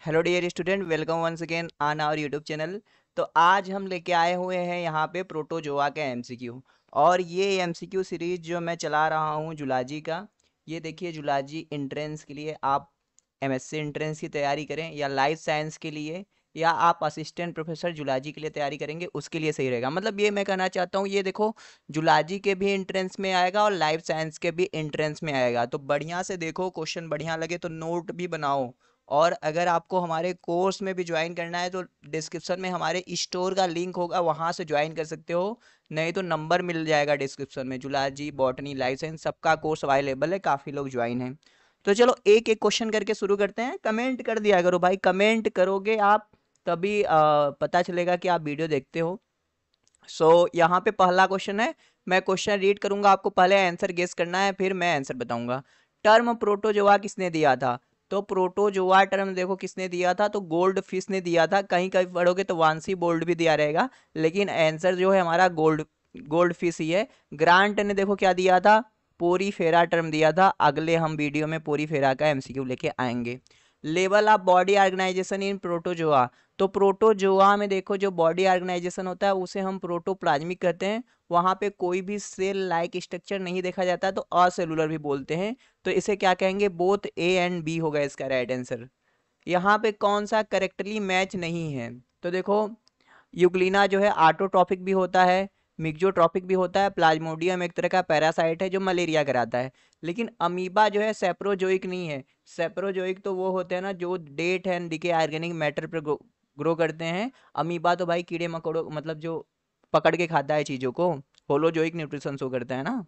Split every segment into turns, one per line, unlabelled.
Hello dear student, welcome once again on our YouTube channel. तो आज हम लेके आए हुए हैं यहाँ पे प्रोटोजोआ का एमसीक्यू। और ये एमसीक्यू सीरीज जो मैं चला रहा हूँ जुलॉजी का। ये देखिए, जुलॉजी एंट्रेंस के लिए आप एमएससी एंट्रेंस की तैयारी करें, या लाइफ साइंस के लिए, या आप असिस्टेंट प्रोफेसर जुलॉजी के लिए तैयारी करेंगे, उसके लिए सही रहेगा। मतलब ये मैं कहना चाहता हूँ, ये देखो, जुलॉजी के भी एंट्रेंस में आएगा और लाइफ साइंस के भी एंट्रेंस में आएगा। तो बढ़िया से देखो, क्वेश्चन बढ़िया लगे तो नोट भी बनाओ। और अगर आपको हमारे कोर्स में भी ज्वाइन करना है तो डिस्क्रिप्शन में हमारे स्टोर का लिंक होगा, वहाँ से ज्वाइन कर सकते हो। नहीं तो नंबर मिल जाएगा डिस्क्रिप्शन में। जुलॉजी, बॉटनी, लाइफ साइंस सबका कोर्स अवेलेबल है, काफ़ी लोग ज्वाइन हैं। तो चलो एक एक क्वेश्चन करके शुरू करते हैं। कमेंट कर दिया करो भाई, कमेंट करोगे आप तभी पता चलेगा कि आप वीडियो देखते हो। यहाँ पे पहला क्वेश्चन है। मैं क्वेश्चन रीड करूंगा, आपको पहले आंसर गेस करना है, फिर मैं आंसर बताऊंगा। टर्म प्रोटोजोआ किसने दिया था? तो प्रोटोजोआ टर्म देखो किसने दिया था, तो गोल्ड फिश ने दिया था। कहीं कहीं पढ़ोगे तो वांसी बोल्ड भी दिया रहेगा, लेकिन आंसर जो है हमारा गोल्ड फिश ही है। ग्रांट ने देखो क्या दिया था, पोरी फेरा टर्म दिया था। अगले हम वीडियो में पोरी फेरा का एमसीक्यू लेके आएंगे। Level of body organization in protozoa. तो प्रोटोजोआ में देखो, जो बॉडी ऑर्गेनाइजेशन होता है उसे हम प्रोटोप्लाज्मिक कहते हैं। वहाँ पे कोई भी सेल लाइक स्ट्रक्चर नहीं देखा जाता, तो असेलुलर भी बोलते हैं। तो इसे क्या कहेंगे, बोथ ए एंड बी होगा इसका राइट आंसर। यहाँ पे कौन सा करेक्टली मैच नहीं है? तो देखो, यूग्लिना जो है ऑटोट्रॉफिक भी होता है, मिक्जोट्रॉफिक भी होता है। प्लाज्मोडियम एक तरह का पैरासाइट है जो मलेरिया कराता है। लेकिन अमीबा जो है सेप्रोजोइक नहीं है। सेप्रोजोइक तो वो होते हैं ना जो dead and decay organic matter पर ग्रो करते हैं। अमीबा तो भाई कीड़े मकोड़ों, मतलब जो पकड़ के खाता है चीज़ों को। होलोजोइक न्यूट्रिशन शो करता है ना।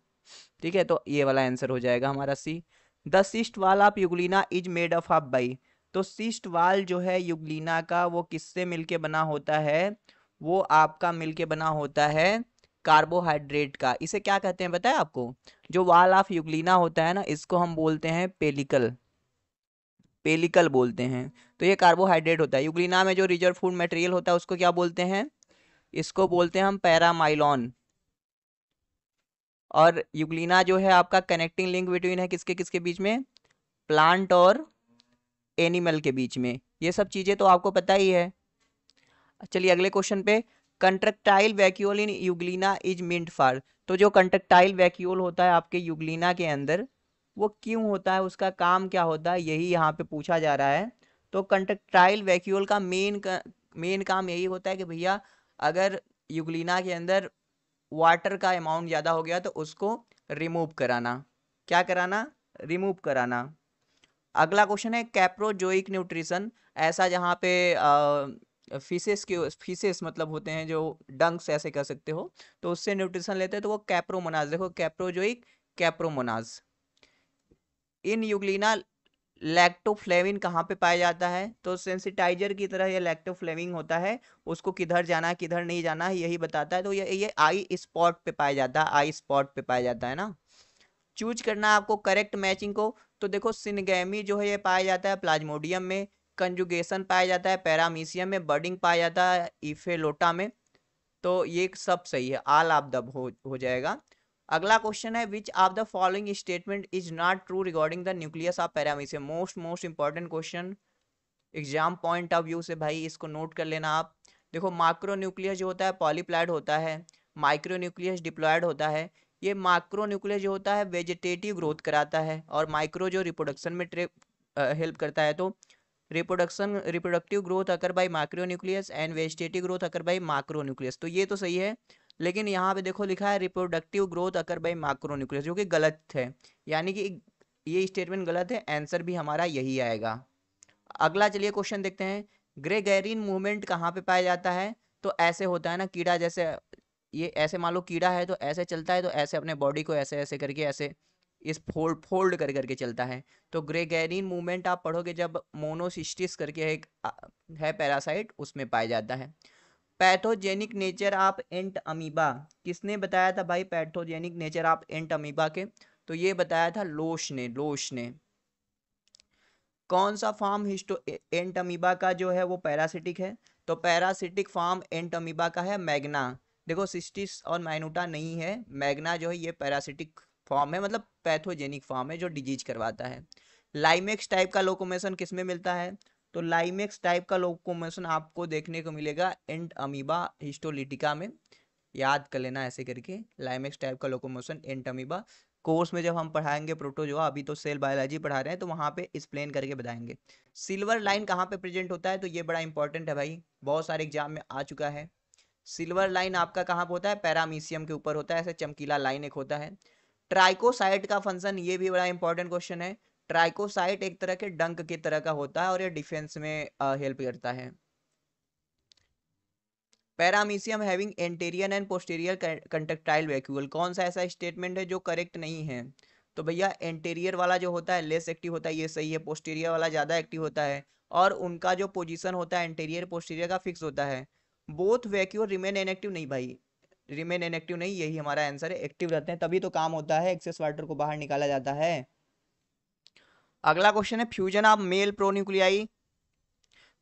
ठीक है, तो ये वाला आंसर हो जाएगा हमारा C. The cyst wall of euglena is made of by. तो सिस्ट वाल जो है यूग्लिना का, वो किससे मिलके बना होता है? वो आपका मिलके बना होता है कार्बोहाइड्रेट का। इसे क्या कहते हैं बताया आपको? जो वाल ऑफ यूग्लिना होता है ना, इसको हम बोलते हैं पेलिकल। पेलिकल बोलते हैं। तो ये कार्बोहाइड्रेट होता है। यूग्लिना में जो रिजर्व फूड मटेरियल होता है उसको क्या बोलते हैं? इसको बोलते हैं हम पैरामाइलॉन। और यूग्लिना जो है आपका कनेक्टिंग लिंक बिटवीन है किसके किसके बीच में? प्लांट और एनिमल के बीच में। ये सब चीजें तो आपको पता ही है। चलिए अगले क्वेश्चन पे। Contractile vacuole in euglena is meant for. तो जो कंट्रक्टाइल वैक्यूल होता है आपके यूग्लिना के अंदर, वो क्यों होता है, उसका काम क्या होता है, यही यहाँ पे पूछा जा रहा है। तो कंट्रक्टाइल वैक्यूल का मेन काम यही होता है कि भैया, अगर यूग्लिना के अंदर वाटर का अमाउंट ज़्यादा हो गया तो उसको रिमूव कराना। क्या कराना? रिमूव कराना। अगला क्वेश्चन है कैप्रोजोइक न्यूट्रिशन। ऐसा जहाँ पे फिशेस मतलब होते हैं जो डंक्स ऐसे कह सकते हो, तो उससे न्यूट्रिशन लेते हैं, तो वो कैप्रोमोनाज। देखो, कैप्रोजोइक, कैप्रोमोनाज। इन यूग्लिना लैक्टोफ्लेविन कहाँ पे पाया जाता है? तो सेंसिटाइजर की तरह ये लैक्टोफ्लेविन होता है। उसको किधर जाना है किधर नहीं जाना है यही बताता है। तो ये आई स्पॉट पे पाया जाता है, आई स्पॉट पे पाया जाता है ना। चूज करना है आपको करेक्ट मैचिंग को। तो देखो, सिनगैमी जो है ये पाया जाता है प्लाज्मोडियम में। कंजुगेशन पाया जाता है पैरामीशियम में। बर्डिंग पाया जाता है इफेलोटा में। तो ये सब सही है, आल ऑफ द हो जाएगा। अगला क्वेश्चन है, विच of the following statement is not true regarding the nucleus of paramecium. Most most important question exam point of view से, भाई इसको नोट कर लेना आप। देखो, माइक्रो न्यूक्लियस जो होता है पॉलीप्लॉइड होता है। माइक्रो न्यूक्लियस डिप्लॉयड होता है। ये माइक्रो न्यूक्लियस जो होता है वेजिटेटिव ग्रोथ कराता है, और माइक्रो जो रिप्रोडक्शन में हेल्प करता है। तो reproductive growth occur by micro nucleus and vegetative growth occur by micro nucleus. तो ये तो सही है। लेकिन यहाँ पे देखो लिखा है reproductive growth occur by micro nucleus, जो कि गलत है। यानी कि ये स्टेटमेंट गलत है, आंसर भी हमारा यही आएगा। अगला चलिए क्वेश्चन देखते हैं। ग्रेगेरिन मूवमेंट कहाँ पे पाया जाता है? तो ऐसे होता है ना, कीड़ा जैसे, ये ऐसे मान लो कीड़ा है तो ऐसे चलता है, तो ऐसे अपने बॉडी को ऐसे ऐसे करके, ऐसे इस फोल्ड फोल्ड कर करके चलता है। तो ग्रेगेरिन मूवमेंट आप पढ़ोगे जब मोनोसिस्टिस करके एक है पैरासाइट, उसमें पाया जाता है। Pathogenic nature of ant amoeba किसने बताया था भाई? Pathogenic nature of ant amoeba के, तो ये बताया था लोश ने। कौन सा फॉर्म एंट अमीबा का जो है वो पैरासिटिक है? तो पैरासिटिक फॉर्म एंट अमीबा का है मैग्ना। देखो, सिस्टिस और माइनोटा नहीं है, मैग्ना जो है ये पैरासिटिक फॉर्म है, मतलब पैथोजेनिक फॉर्म है जो डिजीज करवाता है। लाइमेक्स टाइप का लोकोमेशन किस में मिलता है? तो लाइमेक्स टाइप का लोकोमोशन आपको देखने को मिलेगा एंड अमीबा हिस्टोलिटिका में, याद कर लेना ऐसे करके, लाइमेक्स टाइप का लोकोमोशन एंड अमीबा। कोर्स में जब हम पढ़ाएंगे प्रोटोजोआ, अभी तो सेल बायोलॉजी पढ़ा रहे हैं, तो वहां पे एक्सप्लेन करके बताएंगे। सिल्वर लाइन कहाँ पे प्रेजेंट होता है, तो ये बड़ा इंपॉर्टेंट है भाई, बहुत सारे एग्जाम में आ चुका है। सिल्वर लाइन आपका कहाँ पे होता है, पैरामीशियम के ऊपर होता है, ऐसे चमकीला लाइन एक होता है। ट्राइकोसाइट का फंक्शन, ये भी बड़ा इंपॉर्टेंट क्वेश्चन है। ट्राइकोसाइट एक तरह के डंक की तरह का होता है और ये डिफेंस में हेल्प करता है। Paramecium having anterior and posterior contractile vacuole, कौन सा ऐसा स्टेटमेंट है जो करेक्ट नहीं है, तो भैया एंटीरियर वाला जो होता है लेस एक्टिव होता है, ये सही है। पोस्टीरियर वाला ज़्यादा एक्टिव होता है, और उनका जो पोजीशन होता है एंटीरियर पोस्टीरियर का फिक्स होता है। बोथ वैक्यूल रिमेन इनएक्टिव, नहीं भाई, रिमेन इनएक्टिव नहीं, यही हमारा आंसर है। एक्टिव रहते हैं तभी तो काम होता है, एक्सेस वाटर को बाहर निकाला जाता है। अगला क्वेश्चन है fusion of male pronuclei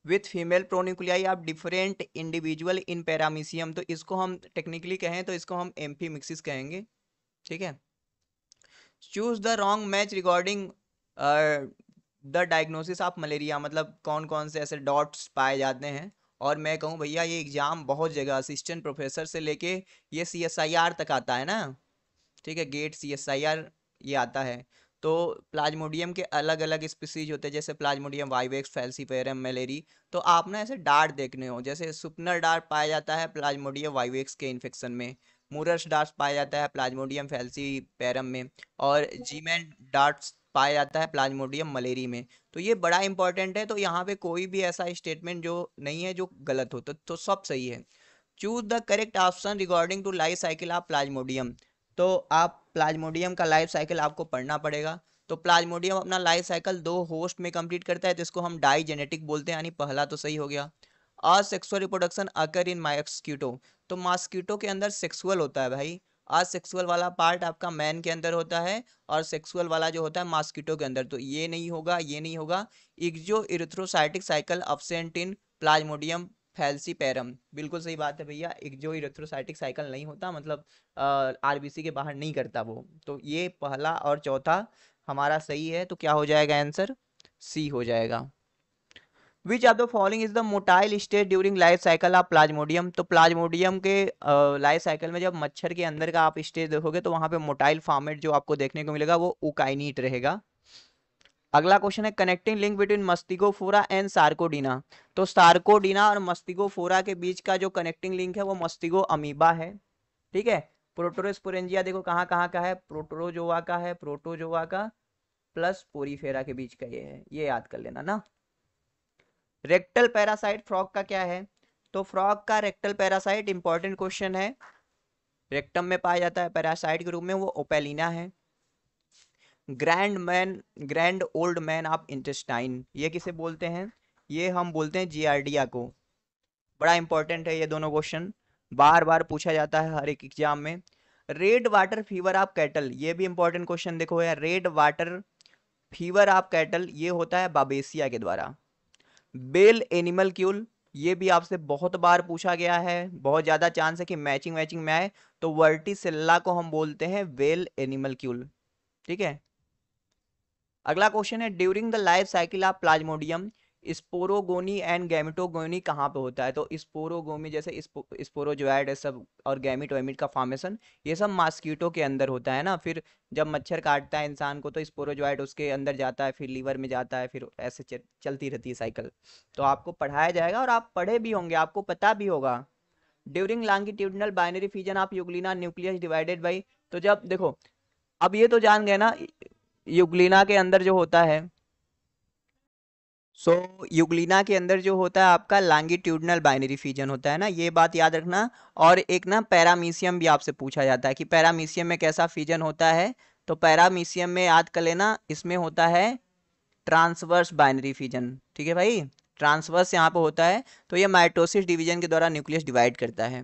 with female pronuclei of different individual in paramecium, तो इसको हम टेक्निकली कहें तो इसको हम एम्फी मिक्सिस कहेंगे, ठीक है। Choose the wrong match regarding the diagnosis of malaria, मतलब कौन कौन से ऐसे डॉट्स पाए जाते हैं। और मैं कहूँ भैया ये एग्जाम बहुत जगह असिस्टेंट प्रोफेसर से लेके ये CSIR तक आता है ना, ठीक है, गेट CSIR ये आता है। तो प्लाज्मोडियम के अलग अलग स्पीसीज होते हैं, जैसे प्लाज्मोडियम वाइवेक्स, फैल्सीपेरम, मलेरी। तो आप ना ऐसे डार्ट देखने हो, जैसे सुपनर डार्ट पाया जाता है प्लाज्मोडियम वाइवेक्स के इन्फेक्शन में, मूरस डार्ट पाया जाता है प्लाज्मोडियम फैल्सीपेरम में, और जीमेन डार्ट पाया जाता है प्लाज्मोडियम मलेरी में। तो ये बड़ा इंपॉर्टेंट है, तो यहाँ पे कोई भी ऐसा स्टेटमेंट जो नहीं है जो गलत हो, तो सब सही है। Choose the correct option regarding to life cycle of plasmodium, तो आप प्लाज्मोडियम का लाइफ साइकिल आपको पढ़ना पड़ेगा। तो प्लाज्मोडियम अपना लाइफ साइकिल 2 होस्ट में कंप्लीट करता है, जिसको हम डाइजेनेटिक बोलते हैं, यानी पहला तो सही हो गया। असेक्सुअल रिप्रोडक्शन अकर इन मॉस्किटो, तो मॉस्किटो के अंदर सेक्सुअल होता है भाई, असेक्सुअल वाला पार्ट आपका मैन के अंदर होता है, और सेक्सुअल वाला जो होता है मॉस्किटो के अंदर, तो ये नहीं होगा, ये नहीं होगा। Exoerythrocytic cycle absent in Plasmodium falciparum, बिल्कुल सही बात है भैया, इक्जो इरिथ्रोसाइटिक साइकिल नहीं होता, मतलब RBC के बाहर नहीं करता वो। तो ये पहला और चौथा हमारा सही है, तो क्या हो जाएगा आंसर, C हो जाएगा। विच of the following is the motile stage during life cycle of plasmodium, तो प्लाज्मोडियम के लाइफ साइकिल में जब मच्छर के अंदर का आप स्टेज देखोगे तो वहां पे मोटाइल फॉर्मेट जो आपको देखने को मिलेगा वो उकाइनीट रहेगा। अगला क्वेश्चन है connecting link between मस्तिकोफोरा and Sarcodina, तो सार्कोडीना और मस्तिकोफोरा के बीच का जो कनेक्टिंग लिंक है वो मस्तिको अमीबा है, ठीक है। प्रोटोरोस्पोरेंजिया देखो कहाँ कहाँ का है, प्रोटोजोआ का है, प्रोटोजोआ का प्लस पोरीफेरा के बीच का ये है, ये याद कर लेना ना। रेक्टल पैरासाइट फ्रॉग का क्या है, तो फ्रॉग का रेक्टल पैरासाइट इंपॉर्टेंट क्वेश्चन है, रेक्टम में पाया जाता है पैरासाइट के रूप में, वो ओपेलिना है। Grand old man of intestine, ये किसे बोलते हैं, ये हम बोलते हैं जियार्डिया को। बड़ा इंपॉर्टेंट है ये दोनों क्वेश्चन, बार बार पूछा जाता है हर एक एग्जाम में। Red water fever of cattle, ये भी इंपॉर्टेंट क्वेश्चन देखो यार, red water fever of cattle ये होता है बाबेसिया के द्वारा। बेल एनिमल क्यूल, ये भी आपसे बहुत बार पूछा गया है, बहुत ज्यादा चांस है कि मैचिंग मैचिंग में आए, तो वर्टिसेल्ला को हम बोलते हैं बेल एनिमल क्यूल, ठीक है। अगला क्वेश्चन है during the life cycle of Plasmodium sporogony and gametogony कहाँ पे होता है, तो स्पोरोगोनी जैसे स्पोरोजोइड है सब, और गैमिट वैमिट का फॉर्मेशन ये सब मॉस्किटो के अंदर होता है ना। फिर जब मच्छर काटता है इंसान को तो स्पोरोजोइड उसके अंदर जाता है, फिर लीवर में जाता है, फिर ऐसे चलती रहती है साइकिल। तो आपको पढ़ाया जाएगा और आप पढ़े भी होंगे, आपको पता भी होगा। During longitudinal binary fusion of Euglena nucleus divided by, तो जब देखो अब ये तो जान गए ना, यूग्लिना के अंदर जो होता है, यूग्लिना के अंदर जो होता है आपका लॉन्गिट्यूडिनल बाइनरी फ्यूजन होता है ना, ये बात याद रखना। और एक ना पैरामीशियम भी आपसे पूछा जाता है कि पैरामीशियम में कैसा फ्यूजन होता है, तो पैरामीशियम में याद कर लेना इसमें होता है ट्रांसवर्स बाइनरी फ्यूजन, ठीक है भाई, ट्रांसवर्स यहाँ पे होता है। तो ये माइटोसिस डिवीजन के द्वारा न्यूक्लियस डिवाइड करता है।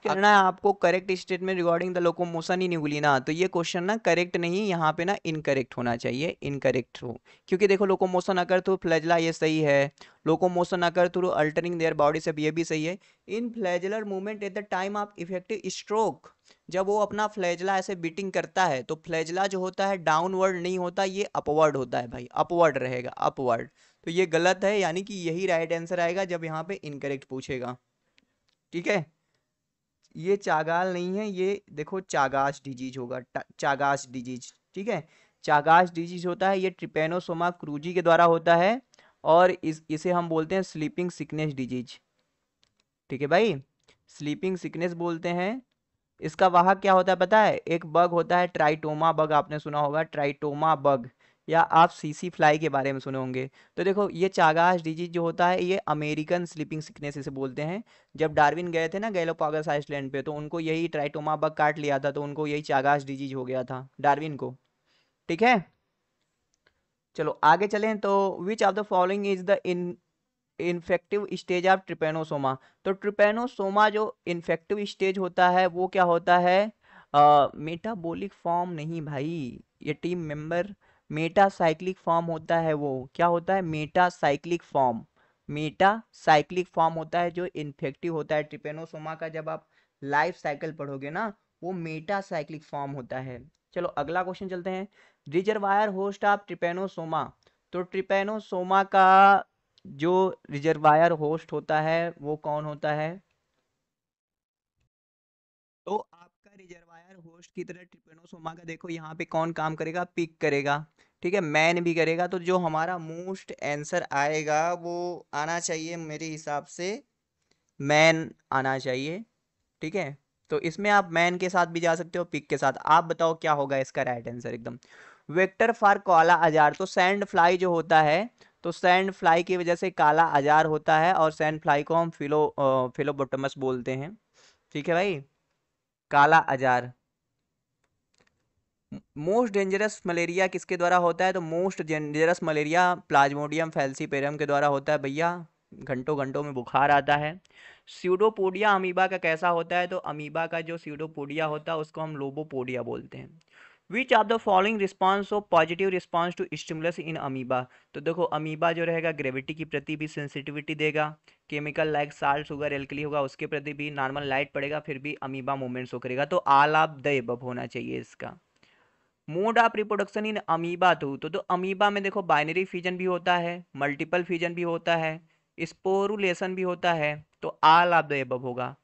करना है आपको correct statement regarding the locomotion in Euglena. तो ये क्वेश्चन ना करेक्ट नहीं, यहाँ पे ना इनकरेक्ट होना चाहिए, इनकरेक्ट हो, क्योंकि देखो लोकोमोशन अगर थ्रू फ्लैजला ये सही है, लोकोमोशन अगर थ्रू अल्टरिंग देयर बॉडी से ये भी सही है। In flagellar movement at the time of effective stroke, जब वो अपना फ्लैजला ऐसे बीटिंग करता है तो फ्लैजला जो होता है डाउनवर्ड नहीं होता, ये अपवर्ड होता है भाई, अपवर्ड रहेगा, अपवर्ड। तो ये गलत है, यानी कि यही राइट आंसर आएगा जब यहाँ पे इनकरेक्ट पूछेगा। ठीक है, ये चागाल नहीं है, ये देखो चागास डिजीज होगा, चागास डिजीज। ठीक है, चागास डिजीज होता है, ये ट्रिपेनोसोमा क्रूजी के द्वारा होता है, और इसे हम बोलते हैं स्लीपिंग सिकनेस डिजीज। ठीक है भाई, स्लीपिंग सिकनेस बोलते हैं। इसका वाहक क्या होता है पता है? एक बग होता है ट्राइटोमा बग, आपने सुना होगा ट्राइटोमा बग, या आप सीसी फ्लाई के बारे में सुने होंगे। तो देखो ये चागास डिजीज जो होता है, ये अमेरिकन स्लीपिंग सिकनेस इसे बोलते हैं। जब डार्विन गए थे ना गैलोपागोस आइलैंड पे, तो उनको यही ट्राइटोमा बग काट लिया था, तो उनको यही चागास डिजीज हो गया था डार्विन को। ठीक है, चलो आगे चलें। तो विच of the following is the infective stage of Trypanosoma. तो ट्रिपेनोसोमा जो इन्फेक्टिव स्टेज होता है वो क्या होता है? मेटाबॉलिक फॉर्म नहीं भाई, ये टीम मेंबर, मेटासाइक्लिक फॉर्म होता है। वो क्या होता है? मेटासाइक्लिक फॉर्म, मेटासाइक्लिक फॉर्म होता है जो इन्फेक्टिव होता है ट्रिपेनोसोमा का। जब आप लाइफ साइकिल पढ़ोगे ना, वो मेटासाइक्लिक फॉर्म होता है। चलो अगला क्वेश्चन चलते हैं। Reservoir host of Trypanosoma. तो ट्रिपेनोसोमा का जो रिजर्वायर होस्ट होता है वो कौन होता है? तो आपका रिजर्वायर होस्ट की तरह ट्रिपेनोसोमा का देखो यहाँ पे कौन काम करेगा? पिक करेगा। ठीक है, मैन भी करेगा। तो जो हमारा मोस्ट आंसर आएगा वो आना चाहिए मेरे हिसाब से मैन आना चाहिए। ठीक है, तो इसमें आप मैन के साथ भी जा सकते हो, पिक के साथ। आप बताओ क्या होगा इसका राइट आंसर एकदम। वेक्टर फॉर काला अजार। तो सैंड फ्लाई जो होता है, तो सैंड फ्लाई की वजह से काला अजार होता है, और सैंड फ्लाई को हम फिलोबोटमस बोलते हैं। ठीक है भाई, काला अजार। मोस्ट डेंजरस मलेरिया किसके द्वारा होता है? तो most dangerous malaria Plasmodium falciparum के द्वारा होता है भैया, घंटों घंटों में बुखार आता है। स्यूडोपोडिया अमीबा का कैसा होता है? तो अमीबा का जो स्यूडोपोडिया होता है उसको हम लोबोपोडिया बोलते हैं। Which of the following response of positive response to stimulus in amoeba. तो देखो अमीबा जो रहेगा ग्रेविटी की प्रति भी सेंसिटिविटी देगा, chemical like salt sugar alkali होगा उसके प्रति भी, नॉर्मल लाइट पड़ेगा फिर भी अमीबा मूवमेंट शो करेगा। तो ऑल ऑफ द अबव होना चाहिए इसका। Mode of reproduction in amoeba तो अमीबा में देखो बाइनरी फिजन भी होता है, मल्टीपल फिजन भी होता है, स्पोरुलेशन भी होता है। तो ऑल ऑफ द अबव होगा।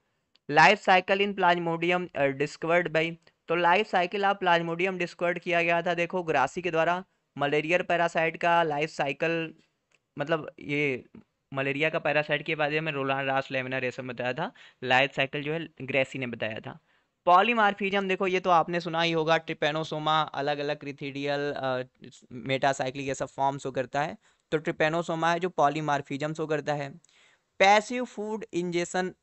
Life cycle in Plasmodium discovered by. तो life cycle of Plasmodium discovered किया गया था देखो ग्रासी के द्वारा। मलेरियर पैरासाइट का लाइफ साइकिल, मतलब ये मलेरिया का पैरासाइट के बारे में रोलान रास लेमिनर ऐसा बताया था, लाइफ साइकिल जो है ग्रेसी ने बताया था। पॉलीमार्फिज्म देखो ये तो आपने सुना ही होगा, ट्रिपेनोसोमा अलग अलग क्रिथिडियल मेटासाइक्लिक ये सब फॉर्म शो करता है। तो ट्रिपेनोसोमा है जो पॉलीमार्फिज्म शो करता है। Passive food ingestion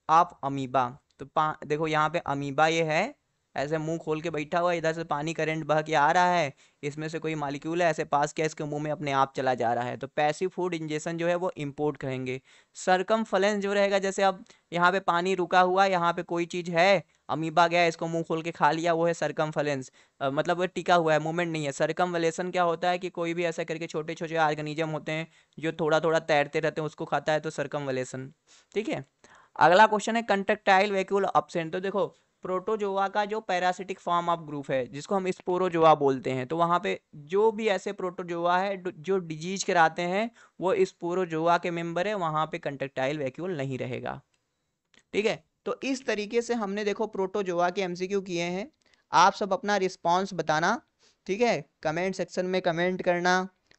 of amoeba. तो देखो यहाँ पे अमीबा ये है, ऐसे मुंह खोल के बैठा हुआ है, इधर से पानी करंट बह के आ रहा है, इसमें से कोई मालिक्यूल है ऐसे पास किया, इसके मुंह में अपने आप चला जा रहा है। तो पैसिव फूड इंजेशन जो है वो इंपोर्ट कहेंगे। सरकमफ्लेंस जो रहेगा, जैसे अब यहाँ पे पानी रुका हुआ, यहाँ पे कोई चीज है, अमीबा गया इसको मुंह खोल के खा लिया, वो है सरकमफ्लेंस। मतलब वो टिका हुआ है, मूवमेंट नहीं है। सरकमवलेशन क्या होता है कि कोई भी ऐसा करके छोटे छोटे ऑर्गेनिज्म होते हैं जो थोड़ा थोड़ा तैरते रहते हैं उसको खाता है, तो सरकमवलेशन। ठीक है, अगला क्वेश्चन है कंट्रेक्टाइल वैक्यूल अब्सेंट। तो देखो प्रोटोजोआ का जो पैरासिटिक फॉर्म ऑफ ग्रुप है जिसको हम स्पोरोजोआ बोलते हैं, तो वहां पे जो भी ऐसे प्रोटोजोआ है जो डिजीज कराते हैं वो स्पोरोजोआ के मेंबर है, वहां पे कंट्रेक्टाइल वैक्यूल नहीं रहेगा। ठीक है, तो इस तरीके से हमने देखो प्रोटोजोआ के एमसीक्यू किए हैं। आप सब अपना रिस्पॉन्स बताना। ठीक है, कमेंट सेक्शन में कमेंट करना,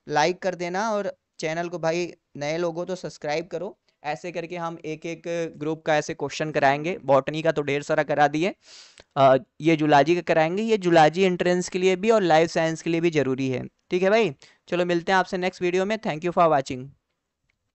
लाइक कर देना, और चैनल को भाई नए लोगों तो सब्सक्राइब करो। ऐसे करके हम एक एक ग्रुप का ऐसे क्वेश्चन कराएंगे। बॉटनी का तो ढेर सारा करा दिए, ये जूलॉजी का कराएंगे। ये जूलॉजी एंट्रेंस के लिए भी और लाइफ साइंस के लिए भी जरूरी है। ठीक है भाई, चलो मिलते हैं आपसे नेक्स्ट वीडियो में। Thank you for watching.